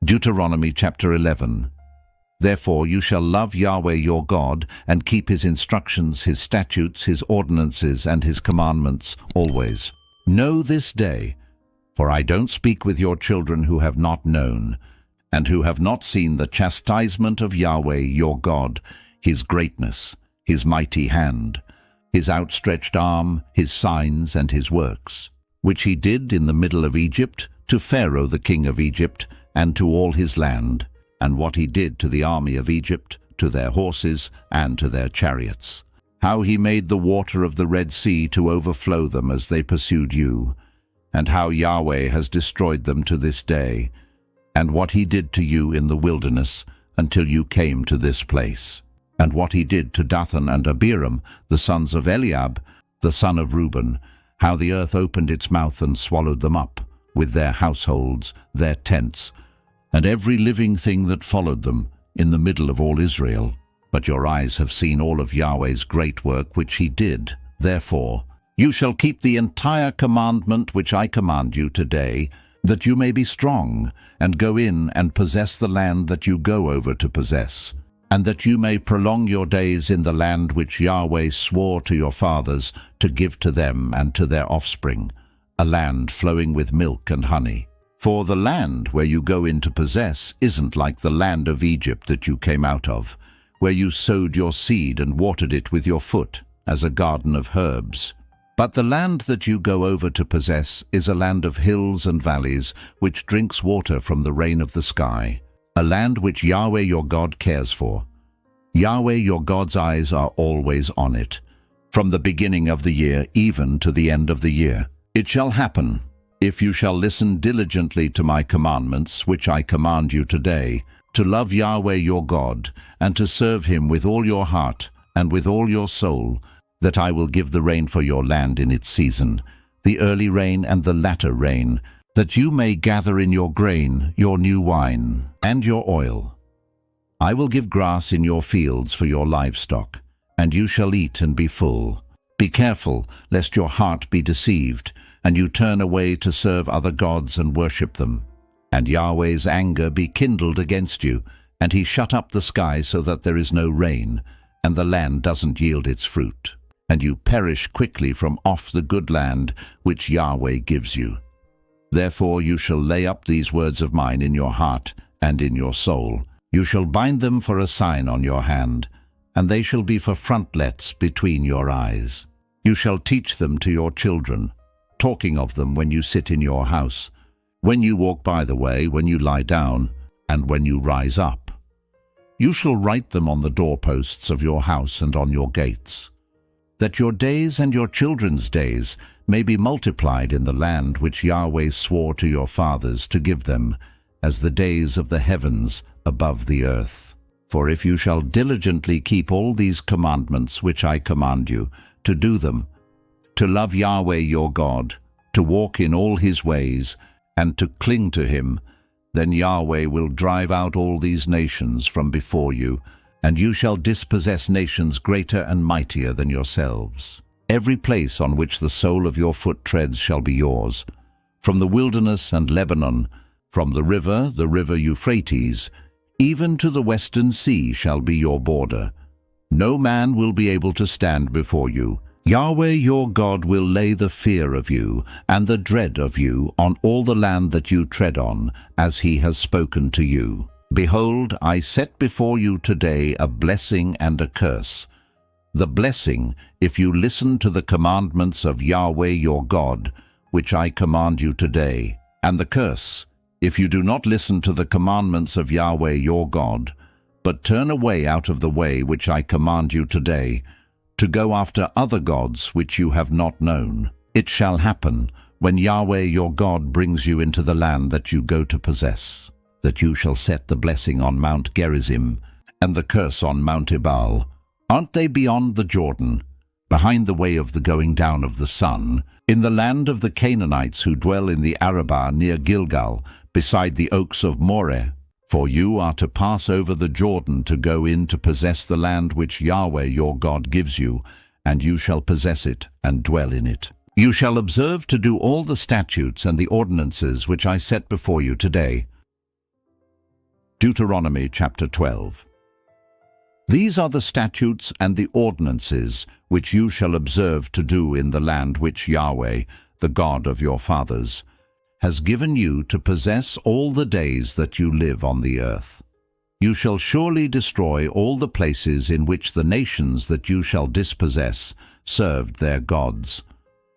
Deuteronomy chapter 11. Therefore you shall love Yahweh your God, and keep his instructions, his statutes, his ordinances, and his commandments always. Know this day, for I don't speak with your children who have not known, and who have not seen the chastisement of Yahweh your God, his greatness, his mighty hand, his outstretched arm, his signs, and his works, which he did in the middle of Egypt, to Pharaoh the king of Egypt, and to all his land, and what he did to the army of Egypt, to their horses, and to their chariots. How he made the water of the Red Sea to overflow them as they pursued you, and how Yahweh has destroyed them to this day, and what he did to you in the wilderness until you came to this place, and what he did to Dathan and Abiram, the sons of Eliab, the son of Reuben, how the earth opened its mouth and swallowed them up, with their households, their tents, and every living thing that followed them, in the middle of all Israel. But your eyes have seen all of Yahweh's great work which he did. Therefore, you shall keep the entire commandment which I command you today, that you may be strong, and go in and possess the land that you go over to possess, and that you may prolong your days in the land which Yahweh swore to your fathers to give to them and to their offspring, a land flowing with milk and honey. For the land where you go in to possess isn't like the land of Egypt that you came out of, where you sowed your seed and watered it with your foot, as a garden of herbs. But the land that you go over to possess is a land of hills and valleys, which drinks water from the rain of the sky, a land which Yahweh your God cares for. Yahweh your God's eyes are always on it, from the beginning of the year even to the end of the year. It shall happen, if you shall listen diligently to my commandments, which I command you today, to love Yahweh your God, and to serve him with all your heart and with all your soul, that I will give the rain for your land in its season, the early rain and the latter rain, that you may gather in your grain, your new wine, and your oil. I will give grass in your fields for your livestock, and you shall eat and be full. Be careful, lest your heart be deceived, and you turn away to serve other gods and worship them. And Yahweh's anger be kindled against you, and he shut up the sky so that there is no rain, and the land doesn't yield its fruit. And you perish quickly from off the good land which Yahweh gives you. Therefore you shall lay up these words of mine in your heart and in your soul. You shall bind them for a sign on your hand, and they shall be for frontlets between your eyes. You shall teach them to your children, talking of them when you sit in your house, when you walk by the way, when you lie down, and when you rise up. You shall write them on the doorposts of your house and on your gates, that your days and your children's days may be multiplied in the land which Yahweh swore to your fathers to give them, as the days of the heavens above the earth. For if you shall diligently keep all these commandments which I command you, to do them, to love Yahweh your God, to walk in all his ways, and to cling to him, then Yahweh will drive out all these nations from before you, and you shall dispossess nations greater and mightier than yourselves. Every place on which the sole of your foot treads shall be yours, from the wilderness and Lebanon, from the river Euphrates, even to the western sea shall be your border. No man will be able to stand before you. Yahweh your God will lay the fear of you and the dread of you on all the land that you tread on, as he has spoken to you. Behold, I set before you today a blessing and a curse. The blessing, if you listen to the commandments of Yahweh your God, which I command you today, and the curse, if you do not listen to the commandments of Yahweh your God, but turn away out of the way which I command you today, to go after other gods which you have not known. It shall happen, when Yahweh your God brings you into the land that you go to possess, that you shall set the blessing on Mount Gerizim, and the curse on Mount Ebal. Aren't they beyond the Jordan, behind the way of the going down of the sun, in the land of the Canaanites who dwell in the Arabah near Gilgal, beside the oaks of Moreh? For you are to pass over the Jordan to go in to possess the land which Yahweh your God gives you, and you shall possess it and dwell in it. You shall observe to do all the statutes and the ordinances which I set before you today. Deuteronomy chapter 12. These are the statutes and the ordinances which you shall observe to do in the land which Yahweh, the God of your fathers, has given you to possess all the days that you live on the earth. You shall surely destroy all the places in which the nations that you shall dispossess served their gods,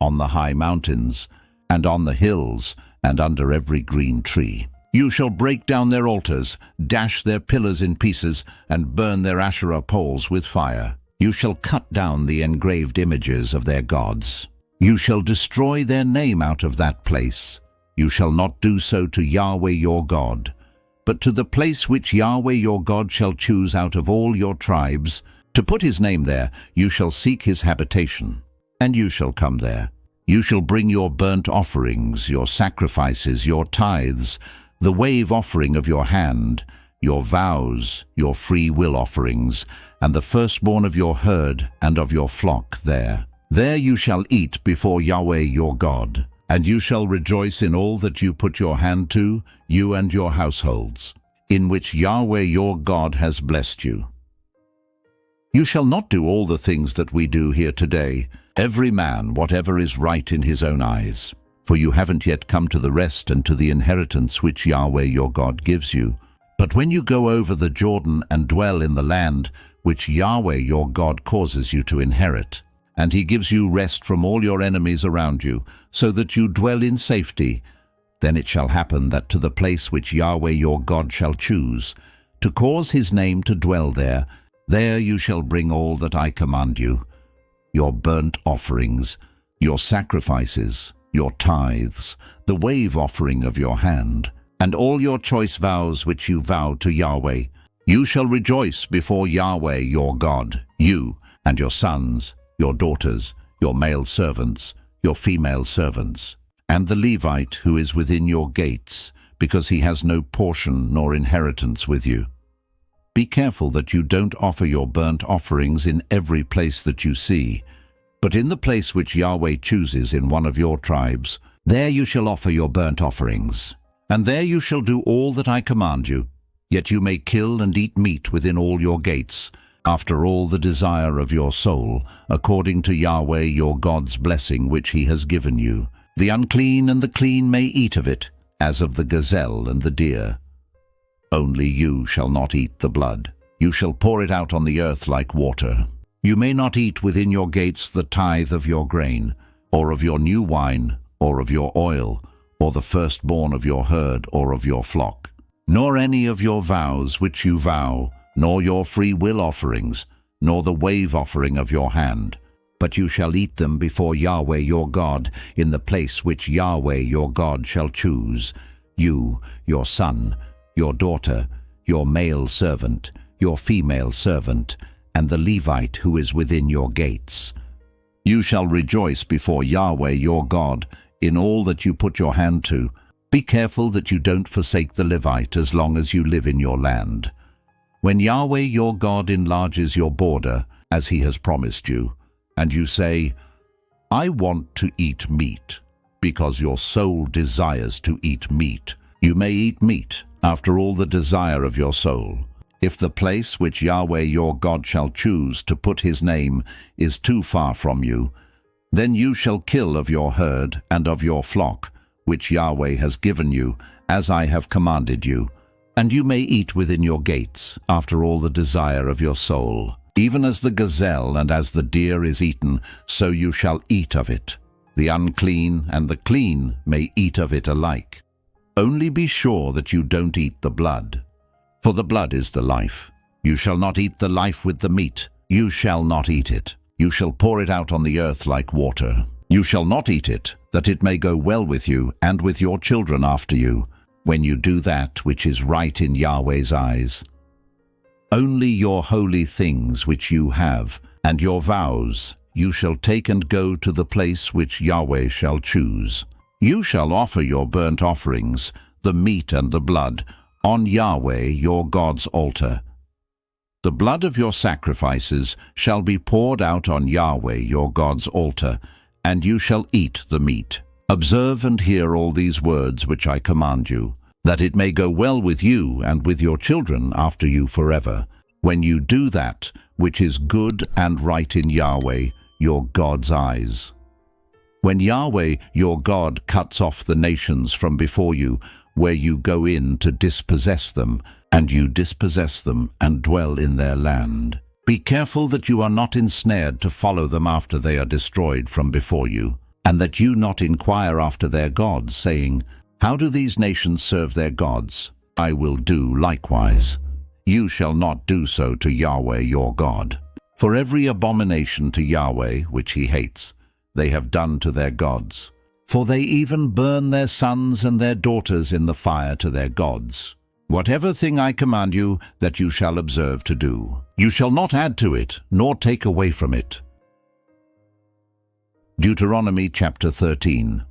on the high mountains, and on the hills, and under every green tree. You shall break down their altars, dash their pillars in pieces, and burn their Asherah poles with fire. You shall cut down the engraved images of their gods. You shall destroy their name out of that place. You shall not do so to Yahweh your God, but to the place which Yahweh your God shall choose out of all your tribes. To put his name there, you shall seek his habitation, and you shall come there. You shall bring your burnt offerings, your sacrifices, your tithes, the wave offering of your hand, your vows, your free will offerings, and the firstborn of your herd and of your flock there. There you shall eat before Yahweh your God, and you shall rejoice in all that you put your hand to, you and your households, in which Yahweh your God has blessed you. You shall not do all the things that we do here today, every man whatever is right in his own eyes. For you haven't yet come to the rest and to the inheritance which Yahweh your God gives you. But when you go over the Jordan and dwell in the land which Yahweh your God causes you to inherit, and he gives you rest from all your enemies around you, so that you dwell in safety, then it shall happen that to the place which Yahweh your God shall choose, to cause his name to dwell there, there you shall bring all that I command you, your burnt offerings, your sacrifices, your tithes, the wave offering of your hand, and all your choice vows which you vow to Yahweh. You shall rejoice before Yahweh your God, you and your sons, your daughters, your male servants, your female servants, and the Levite who is within your gates, because he has no portion nor inheritance with you. Be careful that you don't offer your burnt offerings in every place that you see, but in the place which Yahweh chooses in one of your tribes, there you shall offer your burnt offerings, and there you shall do all that I command you. Yet you may kill and eat meat within all your gates, after all the desire of your soul, according to Yahweh your God's blessing which he has given you. The unclean and the clean may eat of it, as of the gazelle and the deer. Only you shall not eat the blood. You shall pour it out on the earth like water. You may not eat within your gates the tithe of your grain, or of your new wine, or of your oil, or the firstborn of your herd or of your flock, nor any of your vows which you vow, nor your free will offerings, nor the wave offering of your hand. But you shall eat them before Yahweh your God, in the place which Yahweh your God shall choose, you, your son, your daughter, your male servant, your female servant, and the Levite who is within your gates. You shall rejoice before Yahweh your God in all that you put your hand to. Be careful that you don't forsake the Levite as long as you live in your land. When Yahweh your God enlarges your border, as he has promised you, and you say, I want to eat meat, because your soul desires to eat meat, you may eat meat after all the desire of your soul. If the place which Yahweh your God shall choose to put his name is too far from you, then you shall kill of your herd and of your flock, which Yahweh has given you, as I have commanded you, and you may eat within your gates, after all the desire of your soul. Even as the gazelle and as the deer is eaten, so you shall eat of it. The unclean and the clean may eat of it alike. Only be sure that you don't eat the blood. For the blood is the life. You shall not eat the life with the meat. You shall not eat it. You shall pour it out on the earth like water. You shall not eat it, that it may go well with you and with your children after you, when you do that which is right in Yahweh's eyes. Only your holy things which you have, and your vows, you shall take and go to the place which Yahweh shall choose. You shall offer your burnt offerings, the meat and the blood, on Yahweh your God's altar. The blood of your sacrifices shall be poured out on Yahweh your God's altar, and you shall eat the meat. Observe and hear all these words which I command you. that it may go well with you and with your children after you forever, when you do that which is good and right in Yahweh, your God's eyes. When Yahweh, your God, cuts off the nations from before you, where you go in to dispossess them, and you dispossess them and dwell in their land, be careful that you are not ensnared to follow them after they are destroyed from before you, and that you not inquire after their gods, saying, How do these nations serve their gods? I will do likewise. You shall not do so to Yahweh your God. For every abomination to Yahweh which he hates, they have done to their gods. For they even burn their sons and their daughters in the fire to their gods. Whatever thing I command you, that you shall observe to do. You shall not add to it, nor take away from it. Deuteronomy chapter 13.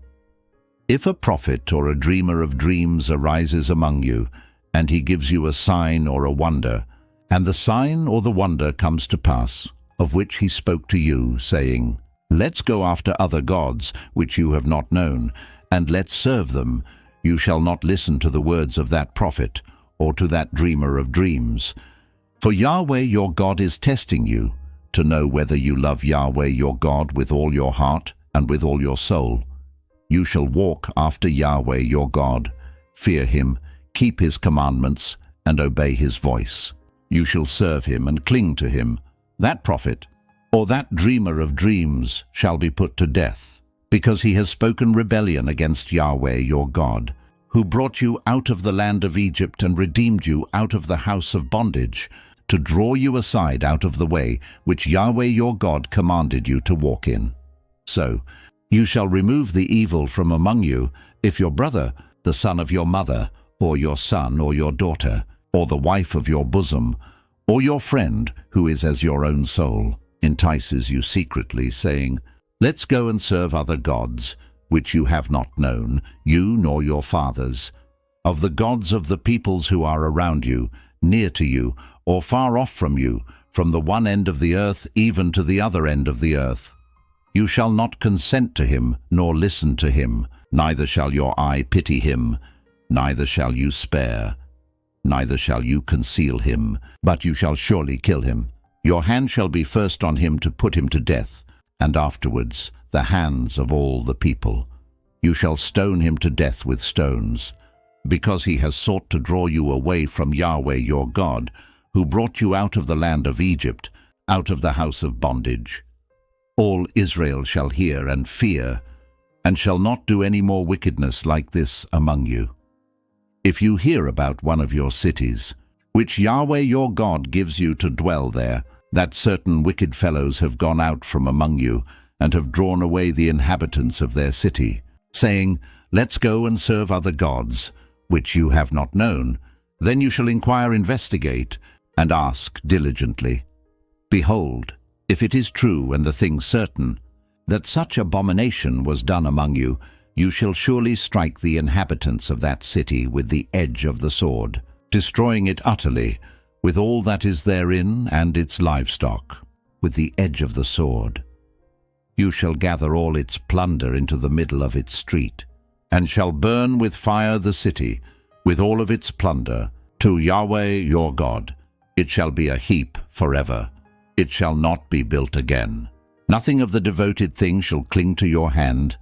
If a prophet or a dreamer of dreams arises among you, and he gives you a sign or a wonder, and the sign or the wonder comes to pass, of which he spoke to you, saying, Let's go after other gods, which you have not known, and let's serve them, you shall not listen to the words of that prophet, or to that dreamer of dreams. For Yahweh your God is testing you, to know whether you love Yahweh your God with all your heart and with all your soul. You shall walk after Yahweh your God, fear him, keep his commandments, and obey his voice. You shall serve him and cling to him. That prophet, or that dreamer of dreams, shall be put to death, because he has spoken rebellion against Yahweh your God, who brought you out of the land of Egypt and redeemed you out of the house of bondage, to draw you aside out of the way which Yahweh your God commanded you to walk in. So you shall remove the evil from among you, if your brother, the son of your mother, or your son or your daughter, or the wife of your bosom, or your friend, who is as your own soul, entices you secretly, saying, Let's go and serve other gods, which you have not known, you nor your fathers, of the gods of the peoples who are around you, near to you, or far off from you, from the one end of the earth even to the other end of the earth. You shall not consent to him, nor listen to him, neither shall your eye pity him, neither shall you spare, neither shall you conceal him, but you shall surely kill him. Your hand shall be first on him to put him to death, and afterwards the hands of all the people. You shall stone him to death with stones, because he has sought to draw you away from Yahweh your God, who brought you out of the land of Egypt, out of the house of bondage. All Israel shall hear and fear, and shall not do any more wickedness like this among you. If you hear about one of your cities, which Yahweh your God gives you to dwell there, that certain wicked fellows have gone out from among you, and have drawn away the inhabitants of their city, saying, Let's go and serve other gods, which you have not known, then you shall investigate, and ask diligently. Behold, if it is true and the thing certain, that such abomination was done among you, you shall surely strike the inhabitants of that city with the edge of the sword, destroying it utterly, with all that is therein and its livestock, with the edge of the sword. You shall gather all its plunder into the middle of its street, and shall burn with fire the city, with all of its plunder, to Yahweh your God. It shall be a heap forever. It shall not be built again. Nothing of the devoted thing shall cling to your hand,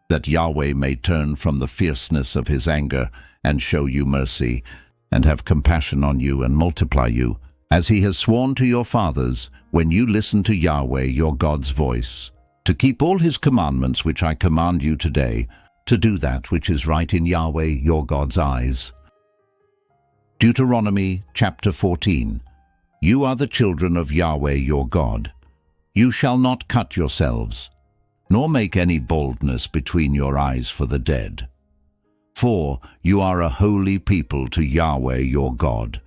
that Yahweh may turn from the fierceness of his anger, and show you mercy, and have compassion on you, and multiply you, as he has sworn to your fathers, when you listen to Yahweh your God's voice, to keep all his commandments which I command you today, to do that which is right in Yahweh your God's eyes. Deuteronomy chapter 14. You are the children of Yahweh your God. You shall not cut yourselves, nor make any boldness between your eyes for the dead. For you are a holy people to Yahweh your God,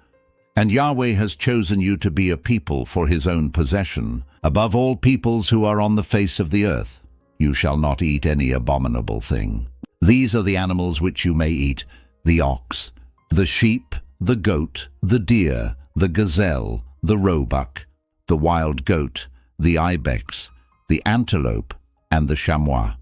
and Yahweh has chosen you to be a people for his own possession, above all peoples who are on the face of the earth. You shall not eat any abominable thing. These are the animals which you may eat: the ox, the sheep, the goat, the deer, the gazelle, the roebuck, the wild goat, the ibex, the antelope, and the chamois.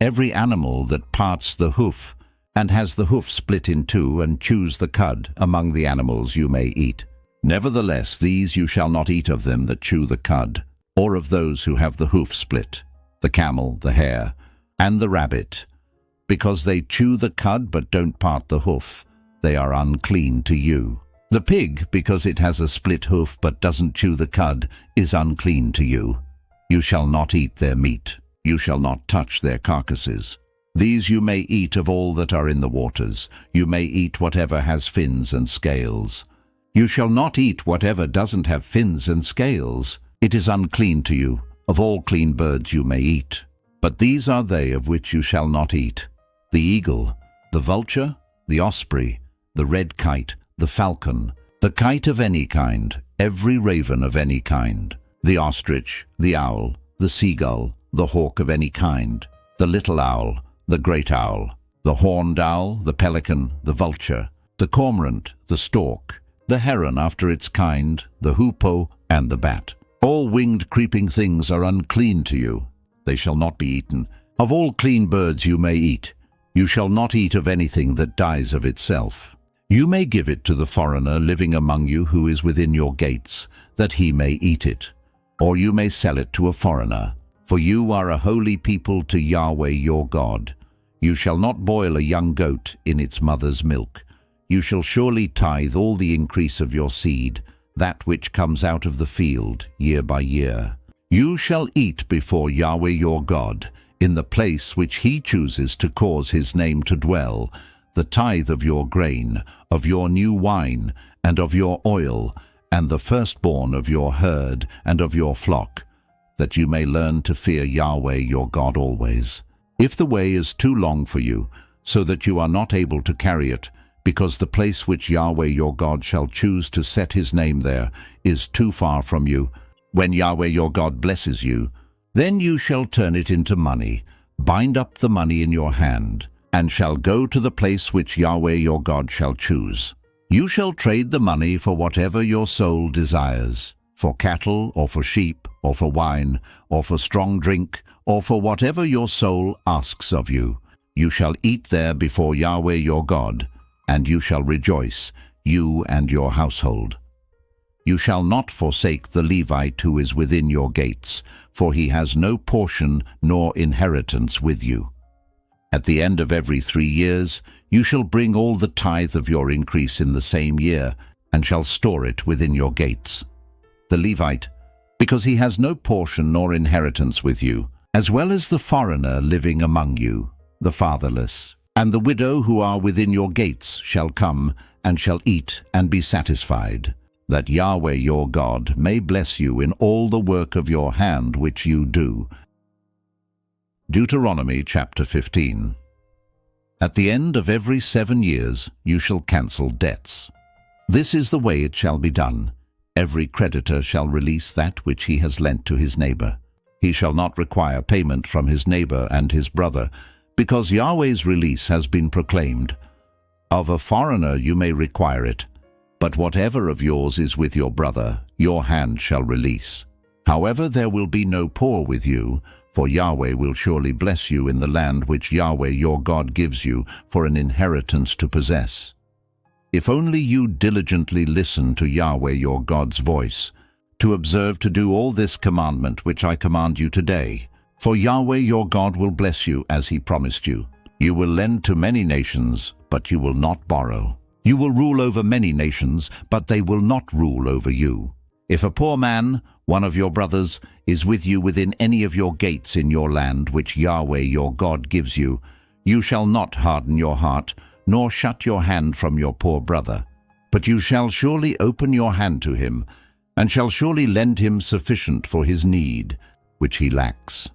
Every animal that parts the hoof, and has the hoof split in two, and chews the cud, among the animals you may eat. Nevertheless, these you shall not eat of them that chew the cud, or of those who have the hoof split, the camel, the hare, and the rabbit, because they chew the cud but don't part the hoof. They are unclean to you. The pig, because it has a split hoof but doesn't chew the cud, is unclean to you. You shall not eat their meat. You shall not touch their carcasses. These you may eat of all that are in the waters. You may eat whatever has fins and scales. You shall not eat whatever doesn't have fins and scales. It is unclean to you. Of all clean birds you may eat. But these are they of which you shall not eat: the eagle, the vulture, the osprey, the red kite, the falcon, the kite of any kind, every raven of any kind, the ostrich, the owl, the seagull, the hawk of any kind, the little owl, the great owl, the horned owl, the pelican, the vulture, the cormorant, the stork, the heron after its kind, the hoopoe, and the bat. All winged creeping things are unclean to you. They shall not be eaten. Of all clean birds you may eat. You shall not eat of anything that dies of itself. You may give it to the foreigner living among you who is within your gates, that he may eat it. Or you may sell it to a foreigner. For you are a holy people to Yahweh your God. You shall not boil a young goat in its mother's milk. You shall surely tithe all the increase of your seed, that which comes out of the field, year by year. You shall eat before Yahweh your God, in the place which he chooses to cause his name to dwell, the tithe of your grain, of your new wine, and of your oil, and the firstborn of your herd and of your flock, that you may learn to fear Yahweh your God always. If the way is too long for you, so that you are not able to carry it, because the place which Yahweh your God shall choose to set his name there is too far from you, when Yahweh your God blesses you, then you shall turn it into money, bind up the money in your hand, and shall go to the place which Yahweh your God shall choose. You shall trade the money for whatever your soul desires, for cattle, or for sheep, or for wine, or for strong drink, or for whatever your soul asks of you. You shall eat there before Yahweh your God, and you shall rejoice, you and your household. You shall not forsake the Levite who is within your gates, for he has no portion nor inheritance with you. At the end of every 3 years you shall bring all the tithe of your increase in the same year, and shall store it within your gates. The Levite, because he has no portion nor inheritance with you, as well as the foreigner living among you, the fatherless, and the widow who are within your gates, shall come and shall eat and be satisfied, that Yahweh your God may bless you in all the work of your hand which you do. Deuteronomy chapter 15. At the end of every 7 years you shall cancel debts. This is the way it shall be done. Every creditor shall release that which he has lent to his neighbor. He shall not require payment from his neighbor and his brother, because Yahweh's release has been proclaimed. Of a foreigner you may require it, but whatever of yours is with your brother, your hand shall release. However, there will be no poor with you, for Yahweh will surely bless you in the land which Yahweh your God gives you for an inheritance to possess. If only you diligently listen to Yahweh your God's voice, to observe to do all this commandment which I command you today, for Yahweh your God will bless you as he promised you. You will lend to many nations, but you will not borrow. You will rule over many nations, but they will not rule over you. If a poor man, one of your brothers, is with you within any of your gates in your land which Yahweh your God gives you, you shall not harden your heart, nor shut your hand from your poor brother, but you shall surely open your hand to him, and shall surely lend him sufficient for his need, which he lacks.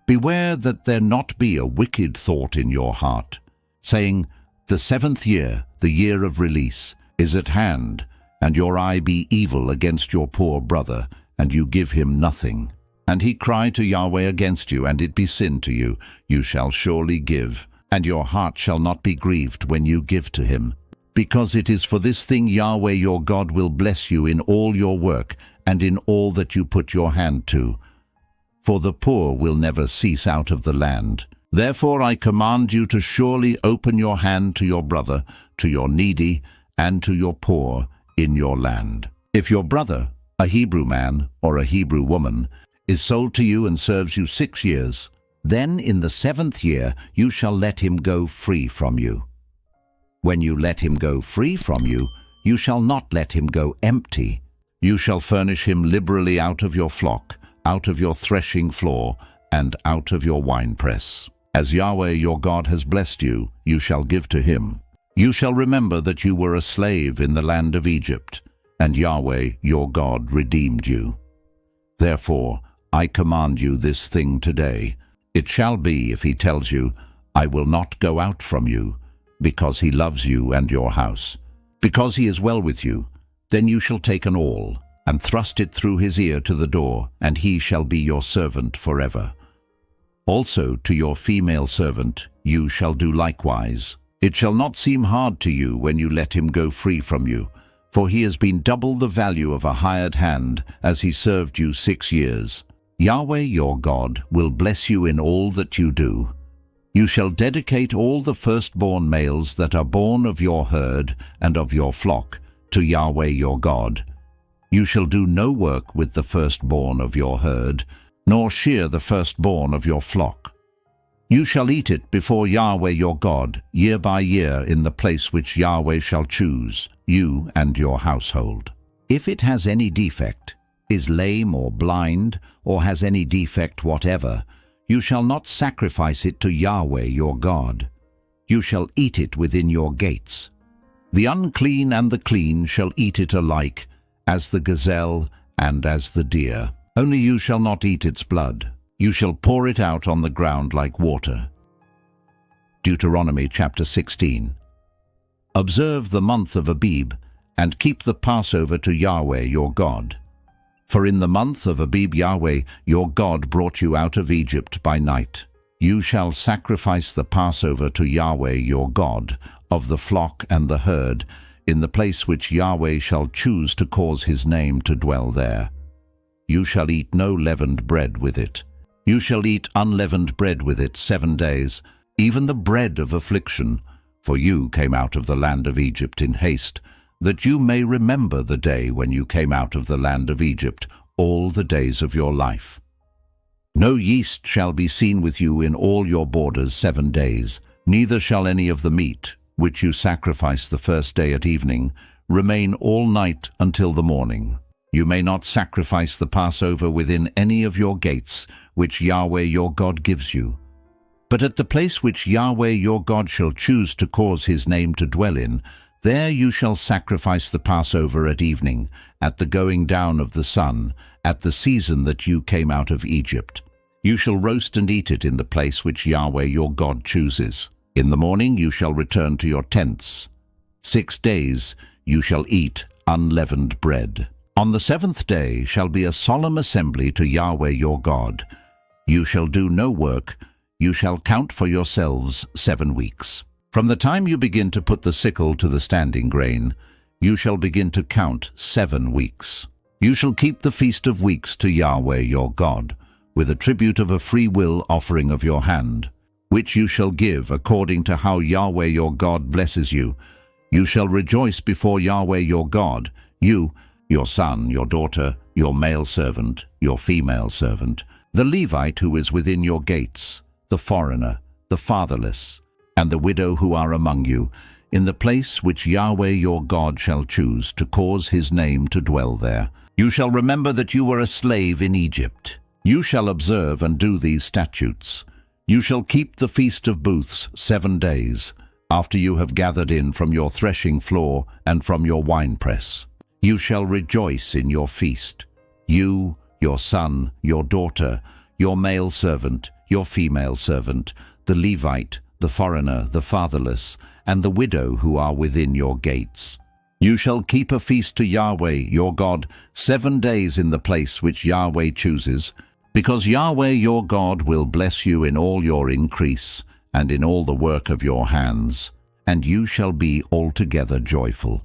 Beware that there not be a wicked thought in your heart, saying, The 7th year, the year of release, is at hand, and your eye be evil against your poor brother, and you give him nothing. And he cry to Yahweh against you, and it be sin to you, you shall surely give, and your heart shall not be grieved when you give to him. Because it is for this thing Yahweh your God will bless you in all your work, and in all that you put your hand to. For the poor will never cease out of the land. Therefore I command you to surely open your hand to your brother, to your needy, and to your poor in your land. If your brother, a Hebrew man or a Hebrew woman, is sold to you and serves you 6 years, then in the 7th year you shall let him go free from you. When you let him go free from you, you shall not let him go empty. You shall furnish him liberally out of your flock, out of your threshing floor, and out of your winepress. As Yahweh your God has blessed you, you shall give to him. You shall remember that you were a slave in the land of Egypt, and Yahweh your God redeemed you. Therefore, I command you this thing today. It shall be, if he tells you, I will not go out from you, because he loves you and your house. Because he is well with you, then you shall take an awl, and thrust it through his ear to the door, and he shall be your servant forever. Also to your female servant you shall do likewise. It shall not seem hard to you when you let him go free from you, for he has been double the value of a hired hand, as he served you 6 years. Yahweh your God will bless you in all that you do. You shall dedicate all the firstborn males that are born of your herd and of your flock to Yahweh your God. You shall do no work with the firstborn of your herd, nor shear the firstborn of your flock. You shall eat it before Yahweh your God, year by year, in the place which Yahweh shall choose, you and your household. If it has any defect, is lame or blind, or has any defect whatever, you shall not sacrifice it to Yahweh your God. You shall eat it within your gates. The unclean and the clean shall eat it alike, as the gazelle and as the deer. Only you shall not eat its blood. You shall pour it out on the ground like water. Deuteronomy chapter 16. Observe the month of Abib, and keep the Passover to Yahweh your God. For in the month of Abib Yahweh your God brought you out of Egypt by night. You shall sacrifice the Passover to Yahweh your God, of the flock and the herd, in the place which Yahweh shall choose to cause his name to dwell there. You shall eat no leavened bread with it. You shall eat unleavened bread with it 7 days, even the bread of affliction, for you came out of the land of Egypt in haste, that you may remember the day when you came out of the land of Egypt all the days of your life. No yeast shall be seen with you in all your borders 7 days, neither shall any of the meat, which you sacrifice the first day at evening, remain all night until the morning. You may not sacrifice the Passover within any of your gates, which Yahweh your God gives you. But at the place which Yahweh your God shall choose to cause his name to dwell in, there you shall sacrifice the Passover at evening, at the going down of the sun, at the season that you came out of Egypt. You shall roast and eat it in the place which Yahweh your God chooses. In the morning you shall return to your tents. 6 days you shall eat unleavened bread. On the 7th day shall be a solemn assembly to Yahweh your God. You shall do no work. You shall count for yourselves 7 weeks. From the time you begin to put the sickle to the standing grain, you shall begin to count 7 weeks. You shall keep the Feast of Weeks to Yahweh your God, with a tribute of a free will offering of your hand, which you shall give according to how Yahweh your God blesses you. You shall rejoice before Yahweh your God, you, your son, your daughter, your male servant, your female servant, the Levite who is within your gates, the foreigner, the fatherless, and the widow who are among you, in the place which Yahweh your God shall choose to cause his name to dwell there. You shall remember that you were a slave in Egypt. You shall observe and do these statutes. You shall keep the Feast of Booths 7 days, after you have gathered in from your threshing floor and from your winepress. You shall rejoice in your feast, you, your son, your daughter, your male servant, your female servant, the Levite, the foreigner, the fatherless, and the widow who are within your gates. You shall keep a feast to Yahweh your God 7 days in the place which Yahweh chooses, because Yahweh your God will bless you in all your increase and in all the work of your hands, and you shall be altogether joyful.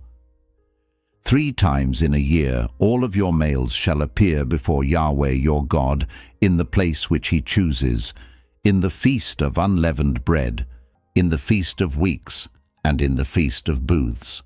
3 times in a year all of your males shall appear before Yahweh your God in the place which he chooses, in the feast of unleavened bread, in the feast of weeks, and in the feast of booths.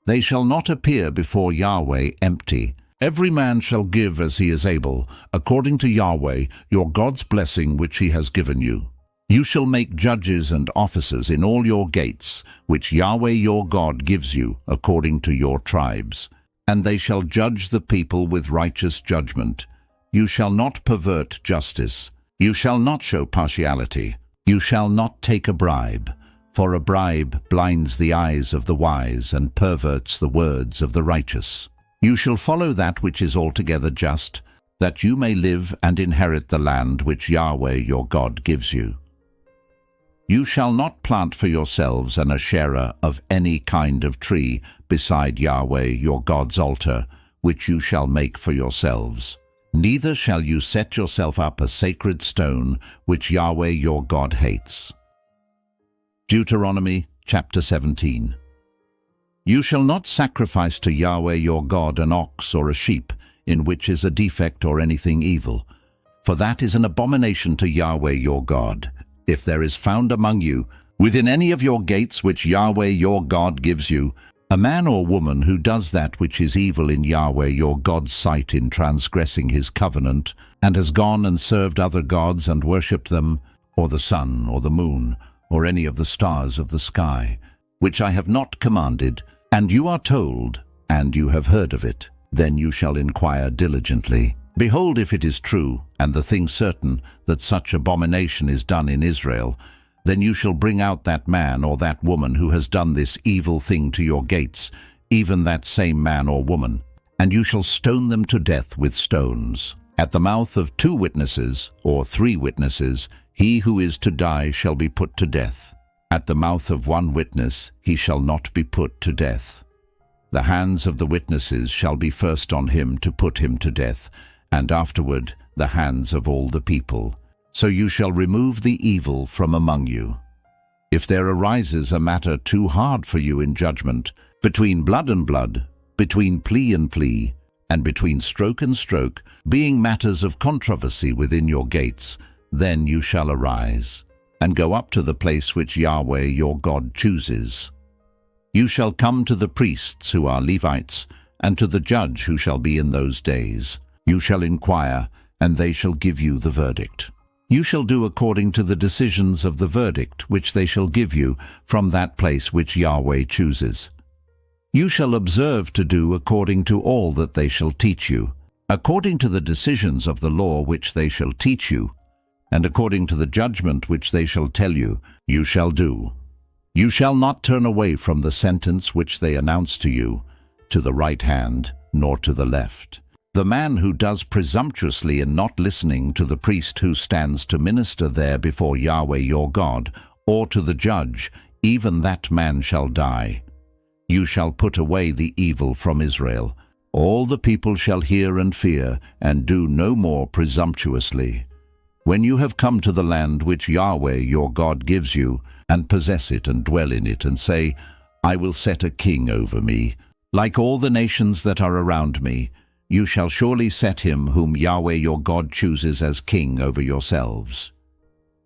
They shall not appear before Yahweh empty. Every man shall give as he is able, according to Yahweh your God's blessing which he has given you. You shall make judges and officers in all your gates, which Yahweh your God gives you, according to your tribes. And they shall judge the people with righteous judgment. You shall not pervert justice. You shall not show partiality. You shall not take a bribe, for a bribe blinds the eyes of the wise and perverts the words of the righteous. You shall follow that which is altogether just, that you may live and inherit the land which Yahweh your God gives you. You shall not plant for yourselves an asherah of any kind of tree beside Yahweh your God's altar, which you shall make for yourselves. Neither shall you set yourself up a sacred stone, which Yahweh your God hates. Deuteronomy chapter 17. You shall not sacrifice to Yahweh your God an ox or a sheep, in which is a defect or anything evil, for that is an abomination to Yahweh your God. If there is found among you, within any of your gates which Yahweh your God gives you, a man or woman who does that which is evil in Yahweh your God's sight in transgressing his covenant, and has gone and served other gods and worshipped them, or the sun, or the moon, or any of the stars of the sky, which I have not commanded, and you are told, and you have heard of it, then you shall inquire diligently. Behold, if it is true, and the thing certain, that such abomination is done in Israel, then you shall bring out that man or that woman who has done this evil thing to your gates, even that same man or woman, and you shall stone them to death with stones. At the mouth of 2 witnesses, or 3 witnesses, he who is to die shall be put to death. At the mouth of 1 witness he shall not be put to death. The hands of the witnesses shall be first on him to put him to death, and afterward the hands of all the people. So you shall remove the evil from among you. If there arises a matter too hard for you in judgment, between blood and blood, between plea and plea, and between stroke and stroke, being matters of controversy within your gates, then you shall arise, and go up to the place which Yahweh your God chooses. You shall come to the priests who are Levites, and to the judge who shall be in those days. You shall inquire, and they shall give you the verdict. You shall do according to the decisions of the verdict which they shall give you from that place which Yahweh chooses. You shall observe to do according to all that they shall teach you, according to the decisions of the law which they shall teach you, and according to the judgment which they shall tell you, you shall do. You shall not turn away from the sentence which they announce to you, to the right hand, nor to the left. The man who does presumptuously in not listening to the priest who stands to minister there before Yahweh your God, or to the judge, even that man shall die. You shall put away the evil from Israel. All the people shall hear and fear, and do no more presumptuously. When you have come to the land which Yahweh your God gives you, and possess it and dwell in it, and say, I will set a king over me, like all the nations that are around me, you shall surely set him whom Yahweh your God chooses as king over yourselves.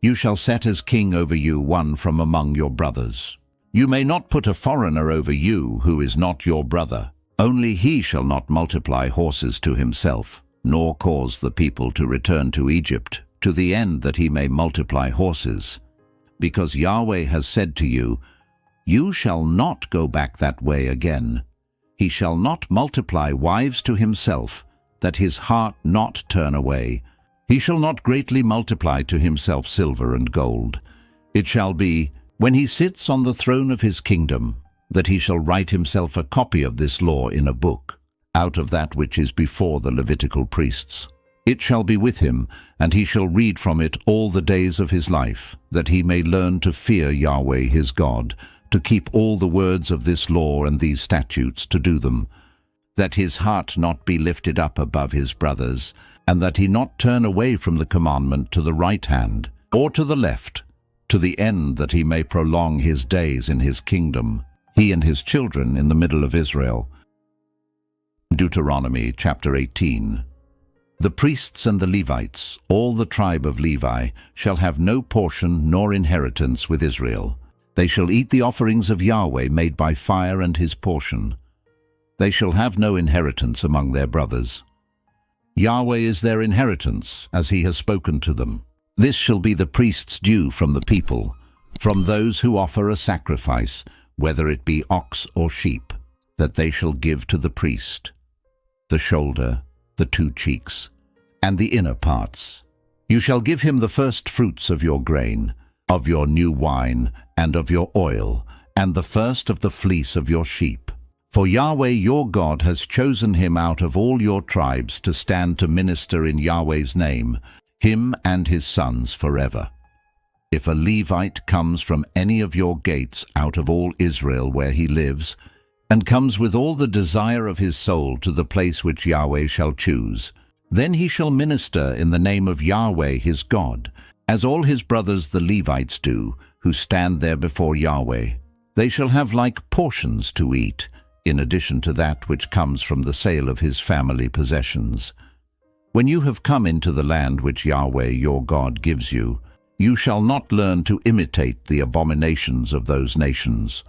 You shall set as king over you one from among your brothers. You may not put a foreigner over you who is not your brother. Only he shall not multiply horses to himself, nor cause the people to return to Egypt, to the end that he may multiply horses. Because Yahweh has said to you, you shall not go back that way again. He shall not multiply wives to himself, that his heart not turn away. He shall not greatly multiply to himself silver and gold. It shall be, when he sits on the throne of his kingdom, that he shall write himself a copy of this law in a book, out of that which is before the Levitical priests. It shall be with him, and he shall read from it all the days of his life, that he may learn to fear Yahweh his God, to keep all the words of this law and these statutes, to do them, that his heart not be lifted up above his brothers, and that he not turn away from the commandment to the right hand, or to the left, to the end that he may prolong his days in his kingdom, he and his children in the middle of Israel. Deuteronomy chapter 18. The priests and the Levites, all the tribe of Levi, shall have no portion nor inheritance with Israel. They shall eat the offerings of Yahweh made by fire and his portion. They shall have no inheritance among their brothers. Yahweh is their inheritance, as he has spoken to them. This shall be the priest's due from the people, from those who offer a sacrifice, whether it be ox or sheep, that they shall give to the priest: the shoulder, the 2 cheeks, and the inner parts. You shall give him the first fruits of your grain, of your new wine, and of your oil, and the first of the fleece of your sheep. For Yahweh your God has chosen him out of all your tribes to stand to minister in Yahweh's name, him and his sons forever. If a Levite comes from any of your gates out of all Israel where he lives, and comes with all the desire of his soul to the place which Yahweh shall choose, then he shall minister in the name of Yahweh his God, as all his brothers the Levites do, who stand there before Yahweh. They shall have like portions to eat, in addition to that which comes from the sale of his family possessions. When you have come into the land which Yahweh your God gives you, you shall not learn to imitate the abominations of those nations.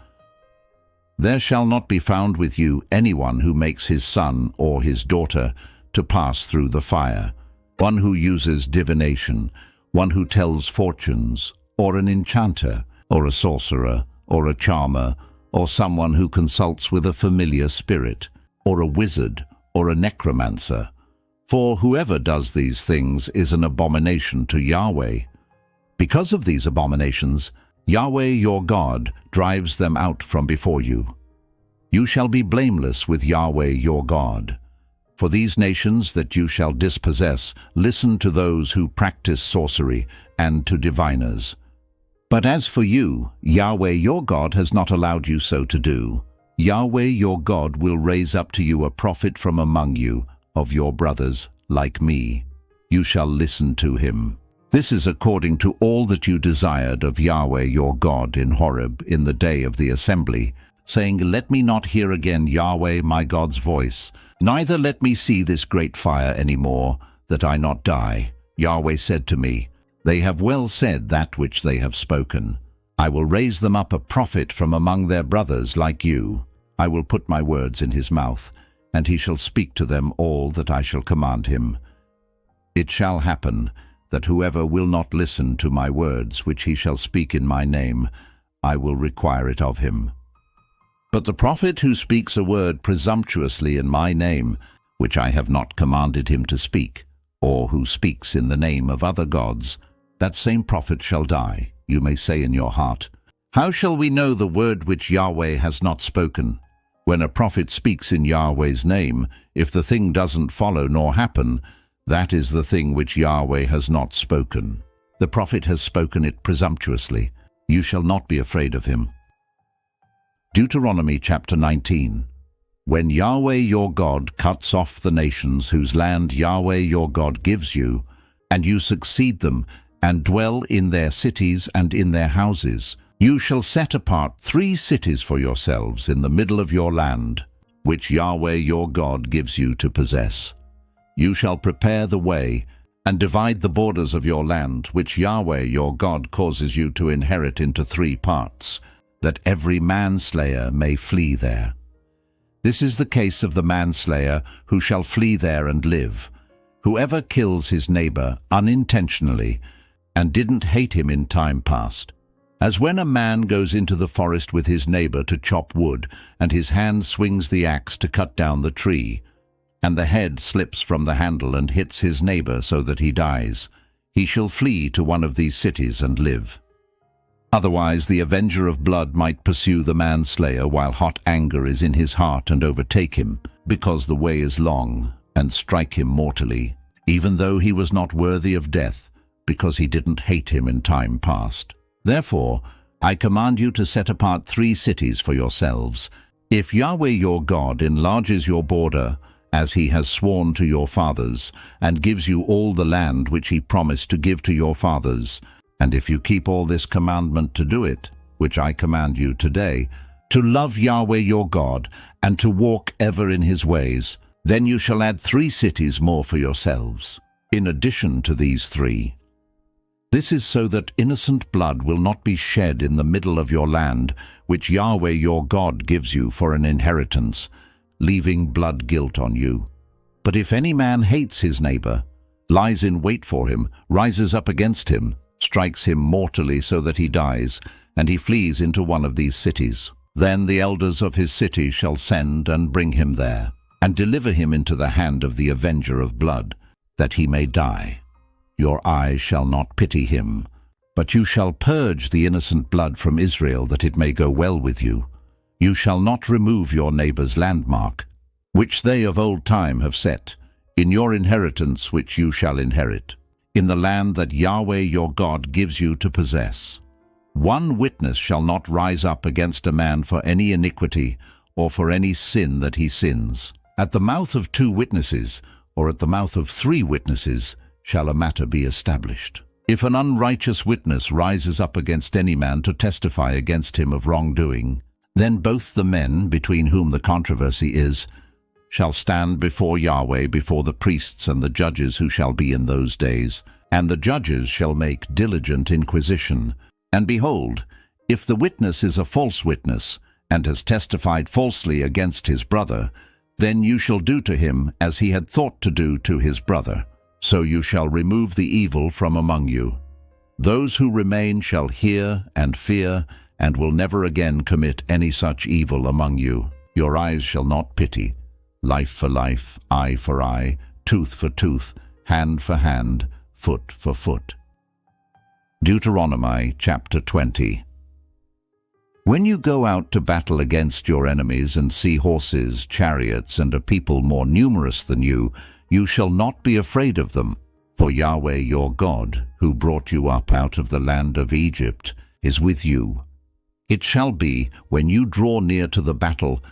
There shall not be found with you anyone who makes his son or his daughter to pass through the fire, one who uses divination, one who tells fortunes, or an enchanter, or a sorcerer, or a charmer, or someone who consults with a familiar spirit, or a wizard, or a necromancer. For whoever does these things is an abomination to Yahweh. Because of these abominations, Yahweh your God drives them out from before you. You shall be blameless with Yahweh your God. For these nations that you shall dispossess listen to those who practice sorcery and to diviners. But as for you, Yahweh your God has not allowed you so to do. Yahweh your God will raise up to you a prophet from among you, of your brothers, like me. You shall listen to him. This is according to all that you desired of Yahweh your God in Horeb in the day of the assembly, saying, Let me not hear again Yahweh my God's voice, neither let me see this great fire any more, that I not die. Yahweh said to me, They have well said that which they have spoken. I will raise them up a prophet from among their brothers like you. I will put my words in his mouth, and he shall speak to them all that I shall command him. It shall happen that whoever will not listen to my words which he shall speak in my name, I will require it of him. But the prophet who speaks a word presumptuously in my name, which I have not commanded him to speak, or who speaks in the name of other gods, that same prophet shall die. You may say in your heart, How shall we know the word which Yahweh has not spoken? When a prophet speaks in Yahweh's name, if the thing doesn't follow nor happen, that is the thing which Yahweh has not spoken. The prophet has spoken it presumptuously. You shall not be afraid of him. Deuteronomy chapter 19. When Yahweh your God cuts off the nations whose land Yahweh your God gives you, and you succeed them, and dwell in their cities and in their houses, you shall set apart 3 cities for yourselves in the middle of your land, which Yahweh your God gives you to possess. You shall prepare the way, and divide the borders of your land, which Yahweh your God causes you to inherit, into 3 parts, that every manslayer may flee there. This is the case of the manslayer who shall flee there and live. Whoever kills his neighbor unintentionally, and didn't hate him in time past. As when a man goes into the forest with his neighbor to chop wood, and his hand swings the axe to cut down the tree, and the head slips from the handle and hits his neighbor so that he dies, he shall flee to one of these cities and live. Otherwise the avenger of blood might pursue the manslayer while hot anger is in his heart and overtake him, because the way is long, and strike him mortally, even though he was not worthy of death, because he didn't hate him in time past. Therefore, I command you to set apart 3 cities for yourselves. If Yahweh your God enlarges your border, as he has sworn to your fathers, and gives you all the land which he promised to give to your fathers, and if you keep all this commandment to do it, which I command you today, to love Yahweh your God, and to walk ever in his ways, Then you shall add 3 cities more for yourselves, in addition to these 3. This is so that innocent blood will not be shed in the middle of your land, which Yahweh your God gives you for an inheritance, leaving blood guilt on you. But if any man hates his neighbor, lies in wait for him, rises up against him, strikes him mortally so that he dies, and he flees into one of these cities, then the elders of his city shall send and bring him there, and deliver him into the hand of the avenger of blood, that he may die. Your eyes shall not pity him, but you shall purge the innocent blood from Israel, that it may go well with you. You shall not remove your neighbor's landmark, which they of old time have set, in your inheritance which you shall inherit, in the land that Yahweh your God gives you to possess. 1 witness shall not rise up against a man for any iniquity, or for any sin that he sins. At the mouth of 2 witnesses, or at the mouth of 3 witnesses, shall a matter be established. If an unrighteous witness rises up against any man to testify against him of wrongdoing, then both the men between whom the controversy is shall stand before Yahweh, before the priests and the judges who shall be in those days, and the judges shall make diligent inquisition. And behold, if the witness is a false witness, and has testified falsely against his brother, then you shall do to him as he had thought to do to his brother. So you shall remove the evil from among you. Those who remain shall hear and fear, and will never again commit any such evil among you. Your eyes shall not pity. Life for life, eye for eye, tooth for tooth, hand for hand, foot for foot. Deuteronomy chapter 20. When you go out to battle against your enemies and see horses, chariots, and a people more numerous than you shall not be afraid of them. For Yahweh your God, who brought you up out of the land of Egypt, is with you. It shall be, when you draw near to the battle,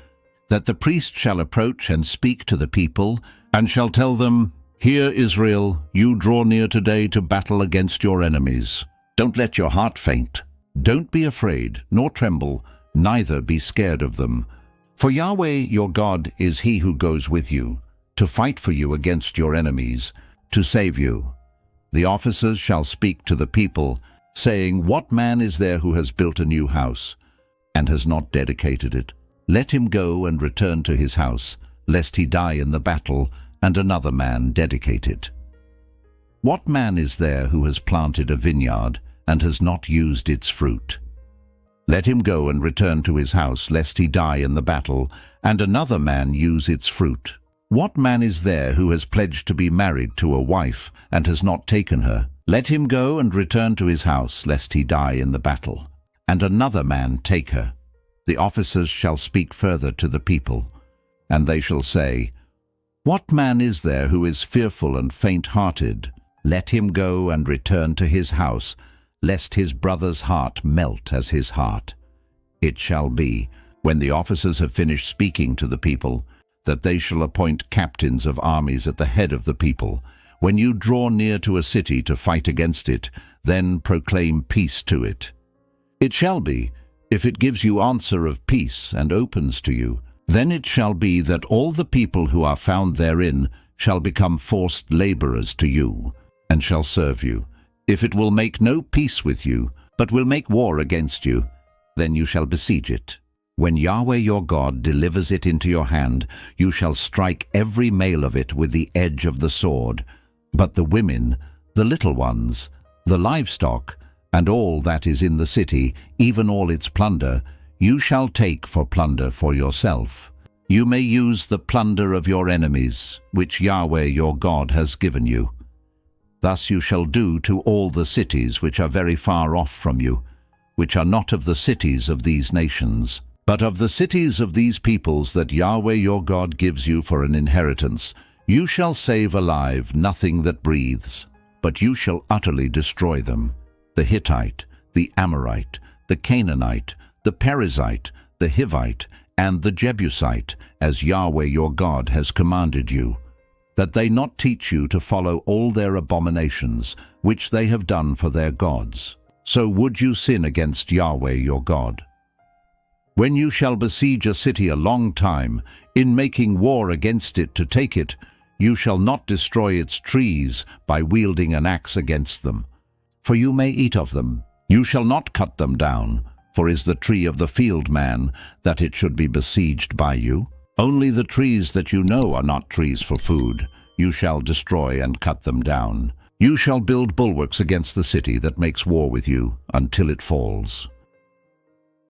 that the priest shall approach and speak to the people, and shall tell them, Hear, Israel, you draw near today to battle against your enemies. Don't let your heart faint. Don't be afraid, nor tremble, neither be scared of them. For Yahweh your God is he who goes with you, to fight for you against your enemies, to save you. The officers shall speak to the people, saying, What man is there who has built a new house, and has not dedicated it? Let him go and return to his house, lest he die in the battle, and another man dedicate it. What man is there who has planted a vineyard, and has not used its fruit? Let him go and return to his house, lest he die in the battle, and another man use its fruit. What man is there who has pledged to be married to a wife, and has not taken her? Let him go and return to his house, lest he die in the battle, and another man take her. The officers shall speak further to the people, and they shall say, What man is there who is fearful and faint-hearted? Let him go and return to his house, lest his brother's heart melt as his heart. It shall be, when the officers have finished speaking to the people, that they shall appoint captains of armies at the head of the people. When you draw near to a city to fight against it, then proclaim peace to it. It shall be, if it gives you answer of peace and opens to you, then it shall be that all the people who are found therein shall become forced laborers to you, and shall serve you. If it will make no peace with you, but will make war against you, then you shall besiege it. When Yahweh your God delivers it into your hand, you shall strike every male of it with the edge of the sword. But the women, the little ones, the livestock, and all that is in the city, even all its plunder, you shall take for plunder for yourself. You may use the plunder of your enemies, which Yahweh your God has given you. Thus you shall do to all the cities which are very far off from you, which are not of the cities of these nations, but of the cities of these peoples that Yahweh your God gives you for an inheritance. You shall save alive nothing that breathes, but you shall utterly destroy them: the Hittite, the Amorite, the Canaanite, the Perizzite, the Hivite, and the Jebusite, as Yahweh your God has commanded you, that they not teach you to follow all their abominations, which they have done for their gods. So would you sin against Yahweh your God? When you shall besiege a city a long time, in making war against it to take it, you shall not destroy its trees by wielding an axe against them. For you may eat of them. You shall not cut them down, for is the tree of the field man, that it should be besieged by you? Only the trees that you know are not trees for food, you shall destroy and cut them down. You shall build bulwarks against the city that makes war with you until it falls.